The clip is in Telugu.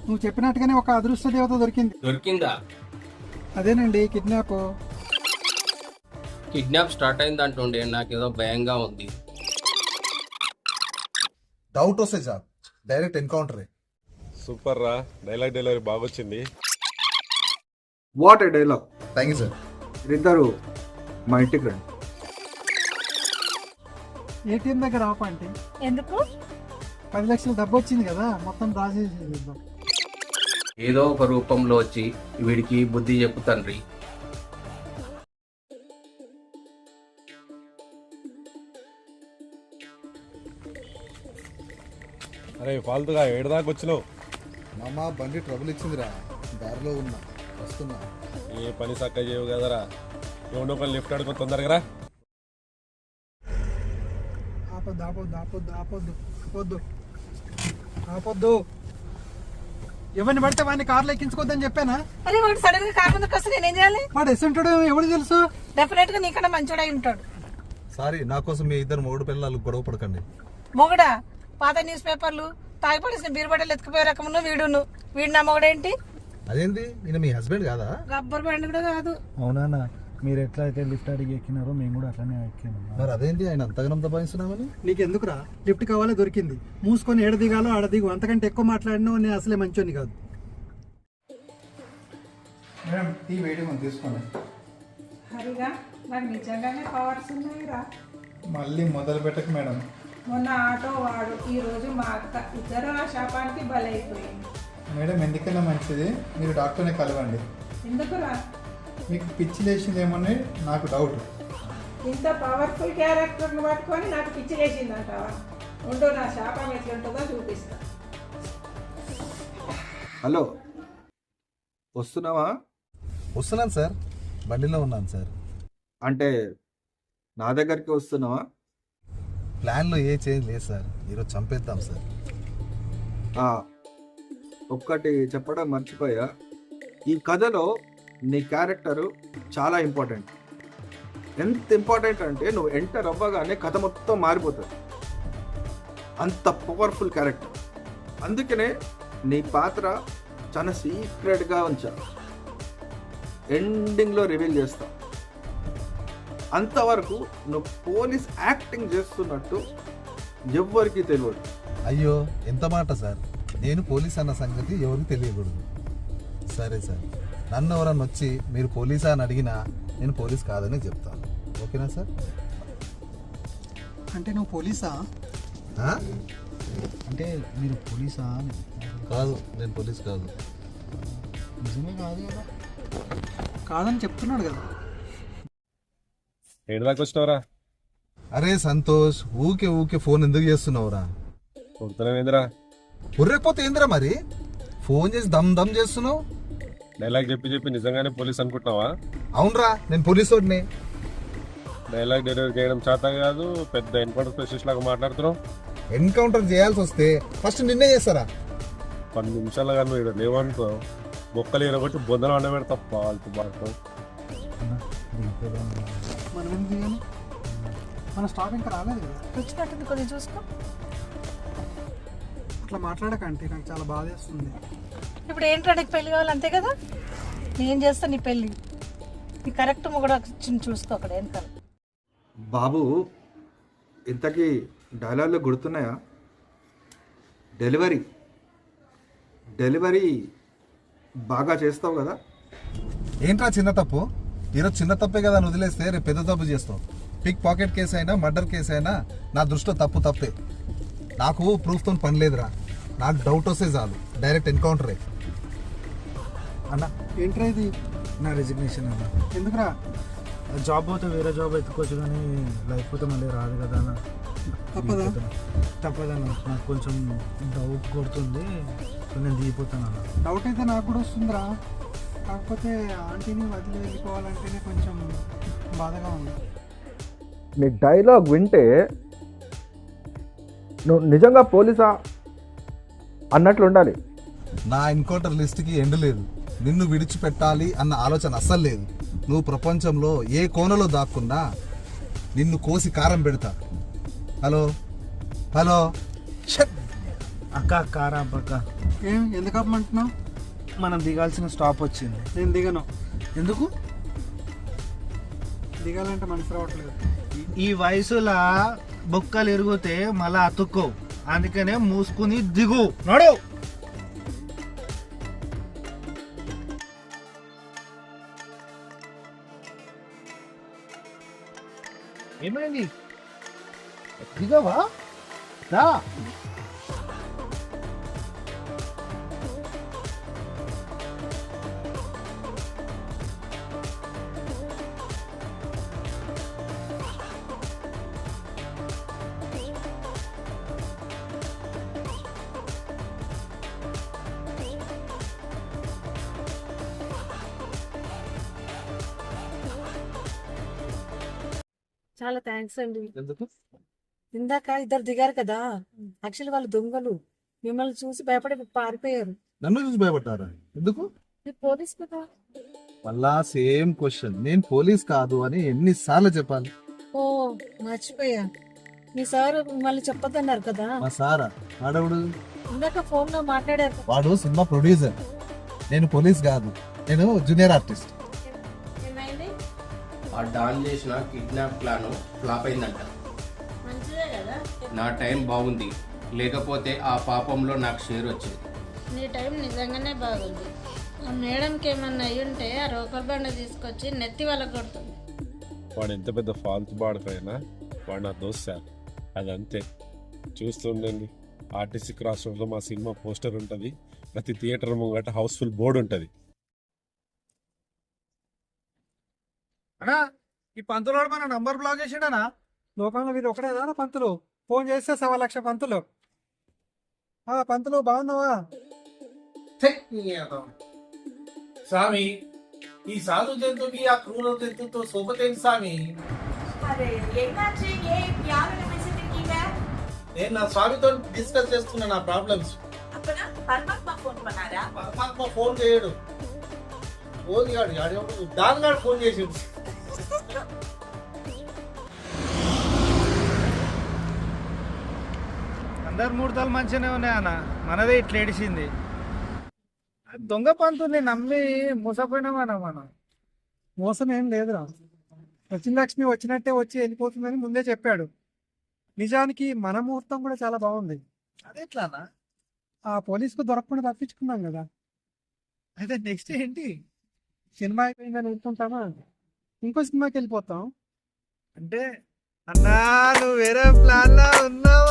నువ్వు చెప్పినట్టుగానే ఒక అదృష్ట దేవత దొరికిందా? అదేనండి కిడ్నాప్. కిడ్నాప్ స్టార్ట్ అయింది అంటుండే, నాకేదో భయంగా ఉంది. డౌట్ వస్తే సార్ డైరెక్ట్ ఎన్కౌంటరే. సూపర్ రా, డైలాగ్ డెలివరీ బాగొచ్చింది. What a dialogue. Thank you sir. ఇద్దరు మా ఇంటికి రండి. ఏటీఎం దగ్గర ఆఫ్ అంటే ఎందుకు? 10 లక్షల డబ్బు వచ్చింది కదా, మొత్తం డ్రా చేసి ఏదో ఒక రూపంలో వచ్చి వీడికి బుద్ధి చెప్పు తండ్రి. అరే ఫాల్తుగా ఏడుదాకా వచ్చినావు? మామ బండి ట్రబుల్ ఇచ్చిందిరా, దారిలో ఉన్నా, వస్తున్నా. ఏ పని సక్క చేయవు కదరా, ఎవడో ఒక లిఫ్ట్ అడుకో తొందరగా రా. ఆపొద్దు ఆపొద్దు ఆపొద్దు ఆపొద్దు ఆపొద్దు ఆపొద్దు. ఎవరిని పడితే వాడిని కార్లో ఎక్కించుకోద్దని చెప్పానా? అరే వాడు సడన్ గా కార్ ముందుకు వస్తే నేనేం చేయాలి? వాడు ఎస్ంటాడు ఎవరు తెలుసు? డెఫినెట్ గా నీకన్నా మంచోడై ఉంటాడు. సారీ, నా కోసం మీ ఇద్దరు మొగుడు పిల్లలు గొడవ పడకండి. మొగుడా? పాత న్యూస్ పేపర్లు తాగిపడేసిన బీరుబట్టలు ఎత్తుకుపోయే రకమును వీడు నా మొగుడేంటి? అదేంటి, ఈయన మీ హస్బెండ్ కాదా? రబ్బర్ బ్యాండ్ కూడా కాదు. అవునా? మీరు ఎట్లా అయితే లిఫ్ట్ అడిగి ఎక్కినారో మేము కూడా అట్లానే ఎక్కినాం. మరి అదేంటి ఆయన అంతగానం దబాయిస్తున్నామని? నీకెందుకురా? లిఫ్ట్ కావాలో దొరికింది, మూసుకొని ఏడ దిగాలో ఆడ దిగు. అంతకంటే ఎక్కువ మాట్లాడినా నేను అసలే మంచోని కాదు. మేడం టీ వేడి మనం తీసుకోండి. హరిగా నాకు నిజంగానే పవర్స్ ఉన్నాయిరా. మళ్ళీ మొదలు పెట్టక మేడం. మొన్న ఆటో వాడు, ఈ రోజు మా అక్క, ఇద్దరు ఆ శాపానికి బలైపోయింది. మేడం ఎందుకైనా మంచిది మీరు డాక్టర్ని కలవండి. ఎందుకురా? మీకు పిచ్చి లేచిందేమని నాకు డౌట్. ఇంత పవర్ఫుల్ క్యారెక్టర్ని పట్టుకొని నాకు పిచ్చి లేచిందంటావా? ఉండు, నా శాపం ఎట్లుంటుందో చూపిస్తా. హలో, వస్తున్నావా? వస్తున్నాను సార్, బండిలో ఉన్నాను సార్. అంటే నా దగ్గరికి వస్తున్నావా? ప్లాన్లో ఏ చేంజ్ లేదు సార్, ఈరోజు చంపేద్దాం సార్. ఒక్కటి చెప్పడం మర్చిపోయా, ఈ కథలో నీ క్యారెక్టరు చాలా ఇంపార్టెంట్. ఎంత ఇంపార్టెంట్ అంటే నువ్వు ఎంటర్ అవ్వగానే కథ మొత్తం మారిపోతుంది. అంత పవర్ఫుల్ క్యారెక్టర్. అందుకనే నీ పాత్ర చాలా సీక్రెట్గా ఉంచా. ఎండింగ్లో రివీల్ చేస్తా. అంతవరకు నువ్వు పోలీస్ యాక్టింగ్ చేస్తున్నట్టు ఎవ్వరికీ తెలియదు. అయ్యో ఎంత మాట సార్, నేను పోలీస్ అన్న సంగతి ఎవరికి తెలియకూడదు. సరే సార్, నన్ను ఎవరన్నా వచ్చి మీరు పోలీసా అని అడిగినా నేను పోలీస్ కాదని చెప్తాను. ఓకేనా సార్? అంటే నువ్వు పోలీసా? అంటే మీరు పోలీసా? కాదు, నేను పోలీస్ కాదు. నిజమే కాదు కదా? కాదని చెప్తున్నాడు కదా. ఏడుదాకా వచ్చినావురా? అరే సంతోష్, ఊకే ఊకే ఫోన్ ఎందుకు చేస్తున్నావురా? కొడుతున్నావేంద్రా? ఉర్రకపోతే ఏందిరా మరి? ఫోన్ చేసి దమ్ దమ్ చేస్తున్నావు. డైలాగ్ చెప్పి చెప్పి నిజంగానే పోలీస్ అనుకుంటున్నావా? అవునరా, నేను పోలీసు వాడిని. డైలాగ్ డెలివరీ చేయడం చేత కాదు, పెద్ద ఎన్కౌంటర్ స్పెషలిస్ట్ లాగా మాట్లాడుతున్నావు. ఎన్కౌంటర్ చేయాల్సి వస్తే ఫస్ట్ నిన్నే చేస్తారా? 10 నిమిషాలు కానీ నువ్వు లేవనుకో, బొక్కలు ఎరగొట్టి బొందలు వండ పెడతా. పాల్తు పాడతావు. మనం ఎందుకు దిగాను? మన స్టాప్ ఇంకా రాలేదు కదా. వచ్చినట్టుంది, కొంచెం చూసుకో. అట్లా మాట్లాడకంటే నాకు చాలా బాధేస్తుంది. ఇప్పుడు ఏంట్రా, నీకు పెళ్లి కావాలి అంతే కదా? నేను చేస్తా నీ పెళ్ళి. నీ కరెక్ట్ మొగడు చూసుకో అక్కడ వెనకాల. బాబు, ఇంతకీ డైలాగ్లో గుర్తున్నాయా? డెలివరీ బాగా చేస్తావు కదా? ఏంట్రా చిన్న తప్పు? ఈరోజు చిన్న తప్పే కదా అని వదిలేస్తే రేపు పెద్ద తప్పు చేస్తావు. పిక్ పాకెట్ కేసు అయినా మర్డర్ కేసు అయినా నా దృష్టిలో తప్పు తప్పే. నాకు ప్రూఫ్తో పని లేదురా, నాకు డౌట్ వస్తే చాలు డైరెక్ట్ ఎన్కౌంటరే. అన్న ఏంట్రా ఇది? నా రెసిగ్నేషన్ అన్న. ఎందుకురా? జాబ్ పోతే వేరే జాబ్ ఎత్తుకోవచ్చు, కానీ లేకపోతే మళ్ళీ రాదు కదా అన్న. తప్పదన్న, నాకు కొంచెం డౌట్ కొడుతుంది, సో నేను దిగిపోతాను అన్న. డౌట్ అయితే నాకు కూడా వస్తుందిరా, కాకపోతే ఆంటీని వదిలి వెళ్ళిపోవాలంటేనే కొంచెం బాధగా ఉంది. నీ డైలాగ్ వింటే నువ్వు నిజంగా పోలీసా అన్నట్లు ఉండాలి. నా ఎన్కౌంటర్ లిస్ట్కి ఎండ్ లేదు. నిన్ను విడిచిపెట్టాలి అన్న ఆలోచన అస్సలు లేదు. నువ్వు ప్రపంచంలో ఏ కోనలో దాక్కున్నా నిన్ను కోసి కారం పెడతా. హలో హలో అక్క కారా అక్క ఏం ఎందుకు ఆపమంటున్నావు? మనం దిగాల్సిన స్టాప్ వచ్చింది. నేను దిగను. ఎందుకు? దిగాలంటే మనసు రావట్లేదు. ఈ వయసులా బొక్కలు ఎరిగితే మళ్ళా అతుక్కోవు, అందుకనే మూసుకుని దిగు. నడు. ఏమైంది? దిగవా? దా. చాలా థ్యాంక్స్ అండి. ఎందుకు? ఇందాక ఇద్దరు దిగారు కదా, యాక్చువల్లీ వాళ్ళు దొంగలు, మిమ్మల్ని చూసి భయపడి పారిపోయారు. నన్ను చూసి భయపడ్డారా? ఎందుకు? మీరు పోలీస్ కదా. మళ్ళా సేమ్ క్వశ్చన్. నేను పోలీస్ కాదు అని ఎన్నిసార్లు చెప్పాలి? ఓ మర్చిపోయా, మీ సార్ మిమ్మల్ని చెప్పొద్దన్నారు కదా. మా సారా? వాడవుడు? ఇందాక ఫోన్ లో మాట్లాడారు. వాడు సినిమా ప్రొడ్యూసర్. నేను పోలీస్ కాదు, నేను జూనియర్ ఆర్టిస్ట్. ఏమైంది? ఆ డాన్ చేసిన కిడ్నాప్ ప్లాన్ ఫ్లాప్ అయిందంట. మంచిదే కదా. నా టైం బాగుంది, లేకపోతే ఆ పాపంలో నాకు షేర్ వచ్చింది. నీ టైం నిజంగానే బాగుంది. ఆ మేడంకి ఏమన్నా అయ్యి ఉంటే ఆ రోకల్ బండ తీసుకొచ్చి నెత్తి వాళ్ళ కొడుతుంది. వాడు ఎంత పెద్ద ఫాల్తు బాడకైనా వాడు నా దోస్త్ సార్, అదంతే. చూస్తుండండి, ఆర్టీసీ క్రాస్ రోడ్లో మా సినిమా పోస్టర్ ఉంటుంది, ప్రతి థియేటర్ ముంగట హౌస్ఫుల్ బోర్డు ఉంటుంది. అన్నా, ఈ పంతులోడు మన నంబర్ బ్లాక్ చేసిండనా? లోకంలో వీరు ఒకటేనా పంతులు? ఫోన్ చేస్తే 1,00,000 పంతులు. పంతులు బాగున్నావా? స్వామి, ఈ సాధు జంతువుకి ఆ క్రూర జంతువుతో సోపతేంటి స్వామి? నేను నా స్వామితో డిస్కస్ చేస్తున్నా నా ప్రాబ్లమ్స్. పరమాత్మ ఫోన్ చేయడు, ఫోన్ కాడు, దాని గాడు ఫోన్ చేసిండు. అందరు ముహూర్తాలు మంచిగానే ఉన్నాయి అన్న, మనదే ఇట్లా ఏడిసింది. దొంగ పంతుల్ని నమ్మి మోసపోయినామన్నా మనం. మోసం ఏం లేదురా. లక్ష్మి వచ్చినట్టే వచ్చి వెళ్ళిపోతుందని ముందే చెప్పాడు. నిజానికి మన ముహూర్తం కూడా చాలా బాగుంది. అదే ఎట్లానా? ఆ పోలీసుకు దొరకకుండా తప్పించుకున్నాం కదా. అయితే నెక్స్ట్ ఏంటి? సినిమా అయిపోయిందని ఊరుకుంటామా? ఇంకో సినిమాకి వెళ్ళిపోతాం. అంటే అన్నా, నువ్వు వేరే ప్లాన్ లా ఉన్నావు.